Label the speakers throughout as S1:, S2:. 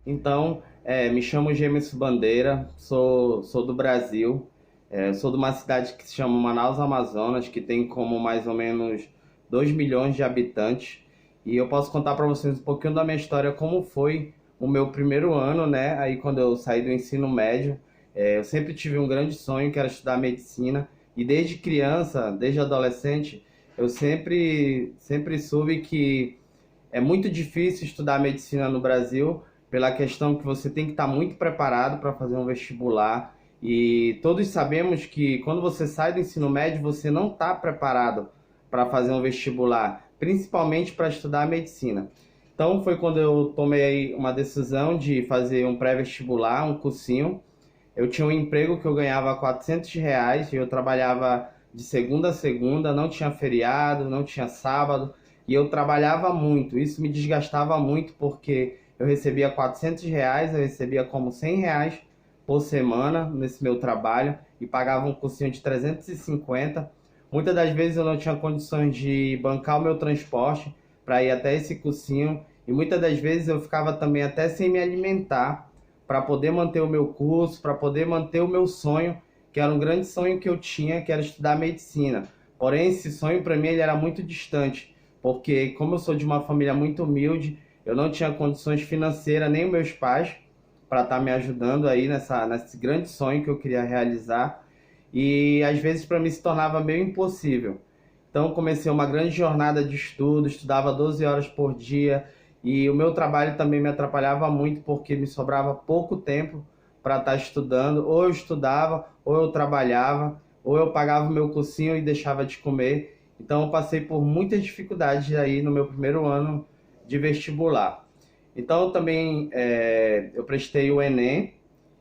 S1: Então, me chamo Gemerson Bandeira, sou do Brasil, sou de uma cidade que se chama Manaus, Amazonas, que tem como mais ou menos 2 milhões de habitantes. E eu posso contar para vocês um pouquinho da minha história, como foi o meu primeiro ano, né? Aí quando eu saí do ensino médio, eu sempre tive um grande sonho, que era estudar medicina. E desde criança, desde adolescente, eu sempre soube que é muito difícil estudar medicina no Brasil, pela questão que você tem que estar muito preparado para fazer um vestibular. E todos sabemos que quando você sai do ensino médio, você não está preparado para fazer um vestibular, principalmente para estudar medicina. Então foi quando eu tomei uma decisão de fazer um pré-vestibular, um cursinho. Eu tinha um emprego que eu ganhava R$ 400 e eu trabalhava de segunda a segunda, não tinha feriado, não tinha sábado, e eu trabalhava muito. Isso me desgastava muito porque eu recebia R$ 400, eu recebia como R$ 100 por semana nesse meu trabalho e pagava um cursinho de 350. Muitas das vezes eu não tinha condições de bancar o meu transporte para ir até esse cursinho e muitas das vezes eu ficava também até sem me alimentar para poder manter o meu curso, para poder manter o meu sonho, que era um grande sonho que eu tinha, que era estudar medicina. Porém, esse sonho para mim ele era muito distante, porque como eu sou de uma família muito humilde, eu não tinha condições financeiras, nem meus pais, para estar me ajudando aí nesse grande sonho que eu queria realizar. E às vezes para mim se tornava meio impossível. Então comecei uma grande jornada de estudo, estudava 12 horas por dia, e o meu trabalho também me atrapalhava muito porque me sobrava pouco tempo para estar estudando. Ou eu estudava, ou eu trabalhava, ou eu pagava o meu cursinho e deixava de comer. Então eu passei por muitas dificuldades aí no meu primeiro ano de vestibular. Então eu também eu prestei o Enem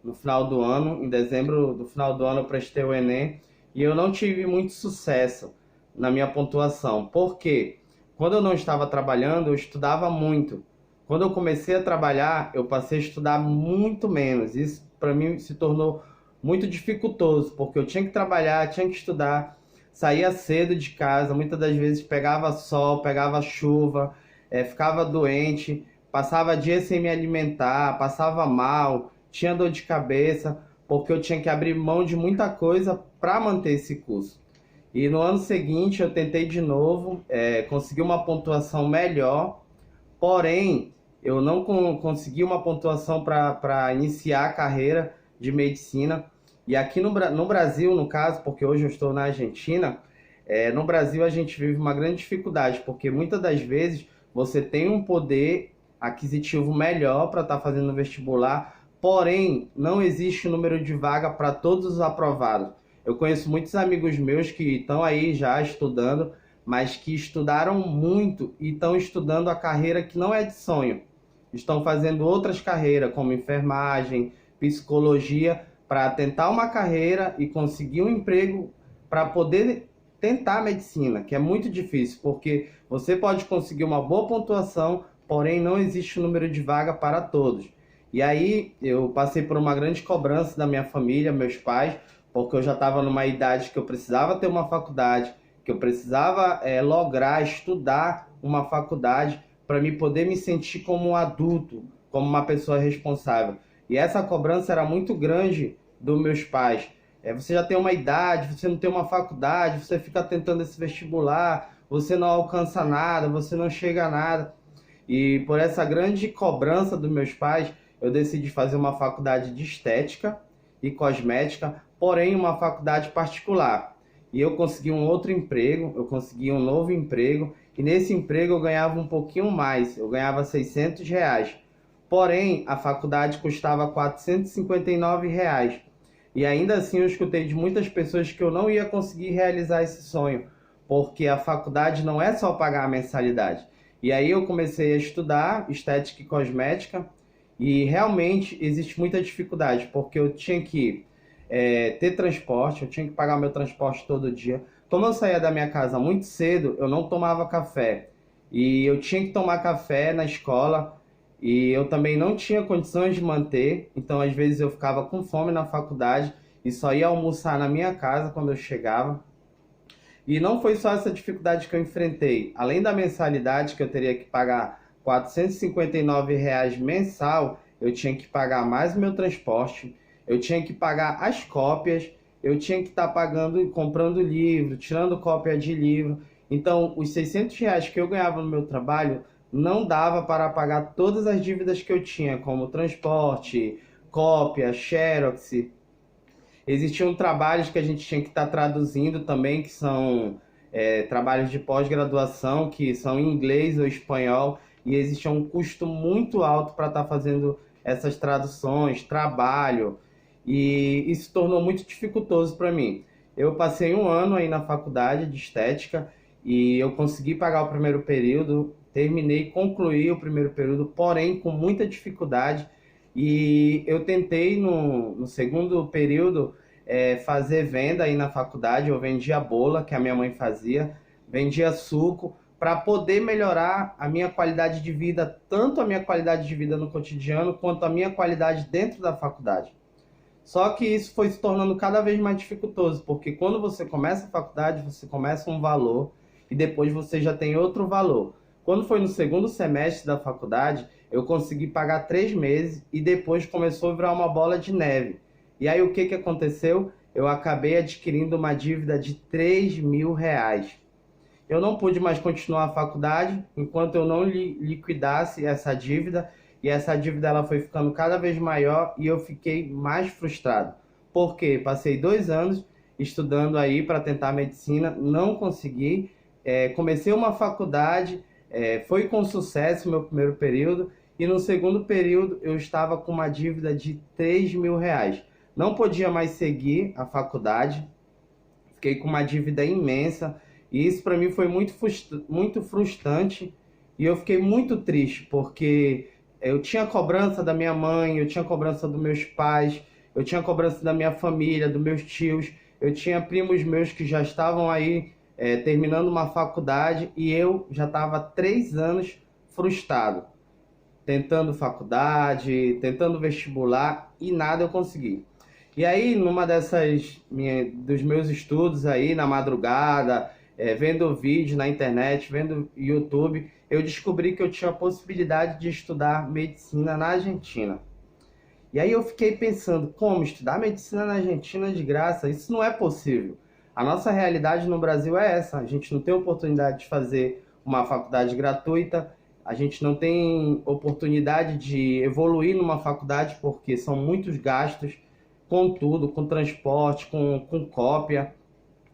S1: no final do ano, em dezembro do final do ano eu prestei o Enem e eu não tive muito sucesso na minha pontuação. Por quê? Quando eu não estava trabalhando, eu estudava muito. Quando eu comecei a trabalhar, eu passei a estudar muito menos. Isso para mim se tornou muito dificultoso, porque eu tinha que trabalhar, tinha que estudar, saía cedo de casa, muitas das vezes pegava sol, pegava chuva, ficava doente, passava dias sem me alimentar, passava mal, tinha dor de cabeça, porque eu tinha que abrir mão de muita coisa para manter esse curso. E no ano seguinte eu tentei de novo, consegui uma pontuação melhor, porém eu não consegui uma pontuação para iniciar a carreira de medicina. E aqui no Brasil, no caso, porque hoje eu estou na Argentina, no Brasil a gente vive uma grande dificuldade, porque muitas das vezes você tem um poder aquisitivo melhor para estar fazendo vestibular, porém não existe o número de vaga para todos os aprovados. Eu conheço muitos amigos meus que estão aí já estudando, mas que estudaram muito e estão estudando a carreira que não é de sonho. Estão fazendo outras carreiras, como enfermagem, psicologia, para tentar uma carreira e conseguir um emprego para poder tentar a medicina, que é muito difícil, porque você pode conseguir uma boa pontuação, porém não existe o número de vaga para todos. E aí eu passei por uma grande cobrança da minha família, meus pais, porque eu já estava numa idade que eu precisava ter uma faculdade, que eu precisava lograr estudar uma faculdade para me poder me sentir como um adulto, como uma pessoa responsável. E essa cobrança era muito grande dos meus pais. Você já tem uma idade, você não tem uma faculdade, você fica tentando esse vestibular, você não alcança nada, você não chega a nada. E por essa grande cobrança dos meus pais, eu decidi fazer uma faculdade de estética e cosmética, porém uma faculdade particular. E eu consegui um outro emprego, eu consegui um novo emprego, e nesse emprego eu ganhava um pouquinho mais, eu ganhava R$ 600. Porém, a faculdade custava R$ 459. E ainda assim eu escutei de muitas pessoas que eu não ia conseguir realizar esse sonho, porque a faculdade não é só pagar a mensalidade. E aí eu comecei a estudar estética e cosmética, e realmente existe muita dificuldade, porque eu tinha que ter transporte, eu tinha que pagar meu transporte todo dia. Como eu saía da minha casa muito cedo, eu não tomava café. E eu tinha que tomar café na escola, e eu também não tinha condições de manter, então às vezes eu ficava com fome na faculdade e só ia almoçar na minha casa quando eu chegava. E não foi só essa dificuldade que eu enfrentei. Além da mensalidade que eu teria que pagar R$ 459 mensal, eu tinha que pagar mais o meu transporte, eu tinha que pagar as cópias, eu tinha que estar pagando, comprando livro, tirando cópia de livro. Então, os R$ 600 que eu ganhava no meu trabalho não dava para pagar todas as dívidas que eu tinha, como transporte, cópia, xerox. Existiam trabalhos que a gente tinha que estar traduzindo também, que são trabalhos de pós-graduação, que são em inglês ou espanhol, e existia um custo muito alto para estar fazendo essas traduções, trabalho, e isso tornou muito dificultoso para mim. Eu passei um ano aí na faculdade de estética e eu consegui pagar o primeiro período, terminei, concluí o primeiro período, porém com muita dificuldade, e eu tentei no segundo período fazer venda aí na faculdade. Eu vendia bola, que a minha mãe fazia, vendia suco, para poder melhorar a minha qualidade de vida, tanto a minha qualidade de vida no cotidiano, quanto a minha qualidade dentro da faculdade. Só que isso foi se tornando cada vez mais dificultoso, porque quando você começa a faculdade, você começa um valor e depois você já tem outro valor. Quando foi no segundo semestre da faculdade, eu consegui pagar 3 meses e depois começou a virar uma bola de neve. E aí o que que aconteceu? Eu acabei adquirindo uma dívida de R$ 3.000. Eu não pude mais continuar a faculdade enquanto eu não liquidasse essa dívida, e essa dívida ela foi ficando cada vez maior e eu fiquei mais frustrado. Porque passei 2 anos estudando aí para tentar medicina, não consegui, comecei uma faculdade, foi com sucesso o meu primeiro período, e no segundo período eu estava com uma dívida de R$ 3.000. Não podia mais seguir a faculdade, fiquei com uma dívida imensa, e isso para mim foi muito frustrante, e eu fiquei muito triste, porque eu tinha cobrança da minha mãe, eu tinha cobrança dos meus pais, eu tinha cobrança da minha família, dos meus tios, eu tinha primos meus que já estavam aí terminando uma faculdade, e eu já estava há 3 anos frustrado, tentando faculdade, tentando vestibular, e nada eu consegui. E aí, numa dos meus estudos aí na madrugada, vendo vídeo na internet, vendo YouTube, eu descobri que eu tinha a possibilidade de estudar medicina na Argentina. E aí eu fiquei pensando, como estudar medicina na Argentina de graça? Isso não é possível. A nossa realidade no Brasil é essa. A gente não tem oportunidade de fazer uma faculdade gratuita, a gente não tem oportunidade de evoluir numa faculdade porque são muitos gastos com tudo, com transporte, com cópia.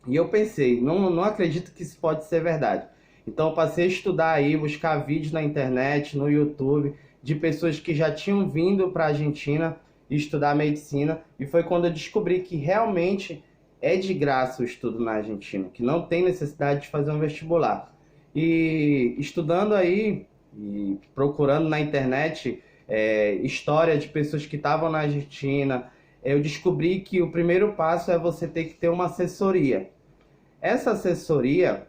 S1: E eu pensei, não acredito que isso pode ser verdade. Então eu passei a estudar aí, buscar vídeos na internet, no YouTube, de pessoas que já tinham vindo para a Argentina estudar medicina. E foi quando eu descobri que realmente é de graça o estudo na Argentina, que não tem necessidade de fazer um vestibular. E estudando aí, e procurando na internet história de pessoas que estavam na Argentina, eu descobri que o primeiro passo é você ter que ter uma assessoria. Essa assessoria,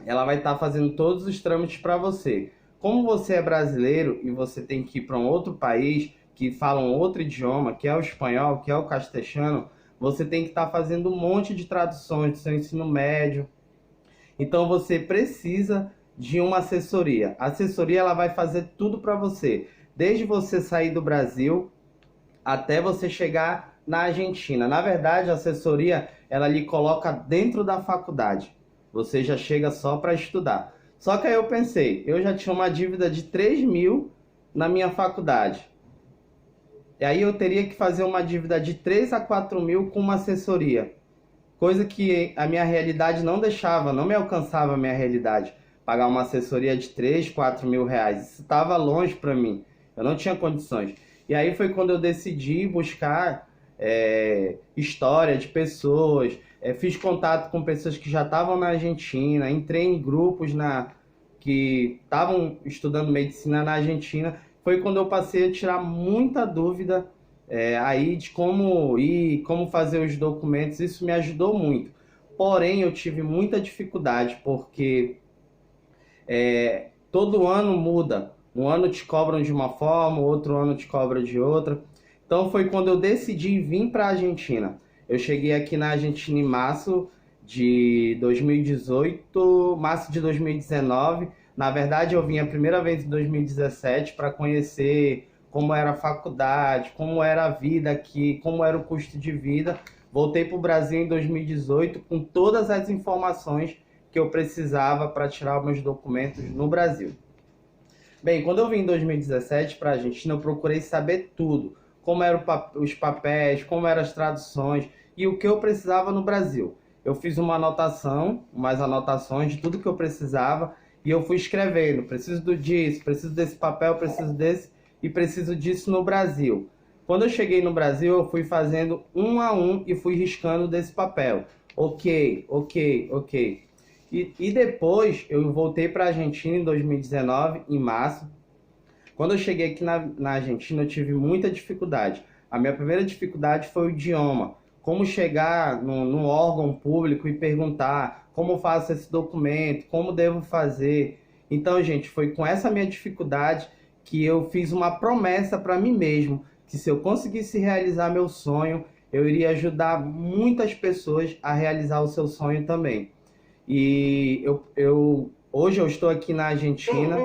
S1: ela vai estar fazendo todos os trâmites para você. Como você é brasileiro e você tem que ir para um outro país que fala um outro idioma, que é o espanhol, que é o castelhano, você tem que estar fazendo um monte de traduções do seu ensino médio. Então você precisa de uma assessoria. A assessoria ela vai fazer tudo para você, desde você sair do Brasil até você chegar na Argentina. Na verdade, a assessoria ela lhe coloca dentro da faculdade. Você já chega só para estudar. Só que aí eu pensei, eu já tinha uma dívida de 3.000 na minha faculdade. E aí eu teria que fazer uma dívida de 3 a 4 mil com uma assessoria. Coisa que a minha realidade não deixava, não me alcançava a minha realidade. Pagar uma assessoria de 3, 4 mil reais. Isso estava longe para mim. Eu não tinha condições. E aí foi quando eu decidi buscar história de pessoas, fiz contato com pessoas que já estavam na Argentina, entrei em grupos que estavam estudando medicina na Argentina. Foi quando eu passei a tirar muita dúvida aí de como ir, como fazer os documentos. Isso me ajudou muito. Porém, eu tive muita dificuldade, porque todo ano muda. Um ano te cobram de uma forma, outro ano te cobra de outra. Então foi quando eu decidi vir para a Argentina. Eu cheguei aqui na Argentina em março de 2018, março de 2019. Na verdade, eu vim a primeira vez em 2017 para conhecer como era a faculdade, como era a vida aqui, como era o custo de vida. Voltei para o Brasil em 2018 com todas as informações que eu precisava para tirar meus documentos no Brasil. Bem, quando eu vim em 2017 para a Argentina, eu procurei saber tudo, como eram os papéis, como eram as traduções e o que eu precisava no Brasil. Eu fiz uma anotação, umas anotações de tudo que eu precisava e eu fui escrevendo, preciso disso, preciso desse papel, preciso desse e preciso disso no Brasil. Quando eu cheguei no Brasil, eu fui fazendo um a um e fui riscando desse papel. Ok, ok, ok. E depois eu voltei para a Argentina em 2019, em março. Quando eu cheguei aqui na Argentina, eu tive muita dificuldade. A minha primeira dificuldade foi o idioma. Como chegar num órgão público e perguntar como faço esse documento, como devo fazer. Então, gente, foi com essa minha dificuldade que eu fiz uma promessa para mim mesmo, que se eu conseguisse realizar meu sonho, eu iria ajudar muitas pessoas a realizar o seu sonho também. E hoje eu estou aqui na Argentina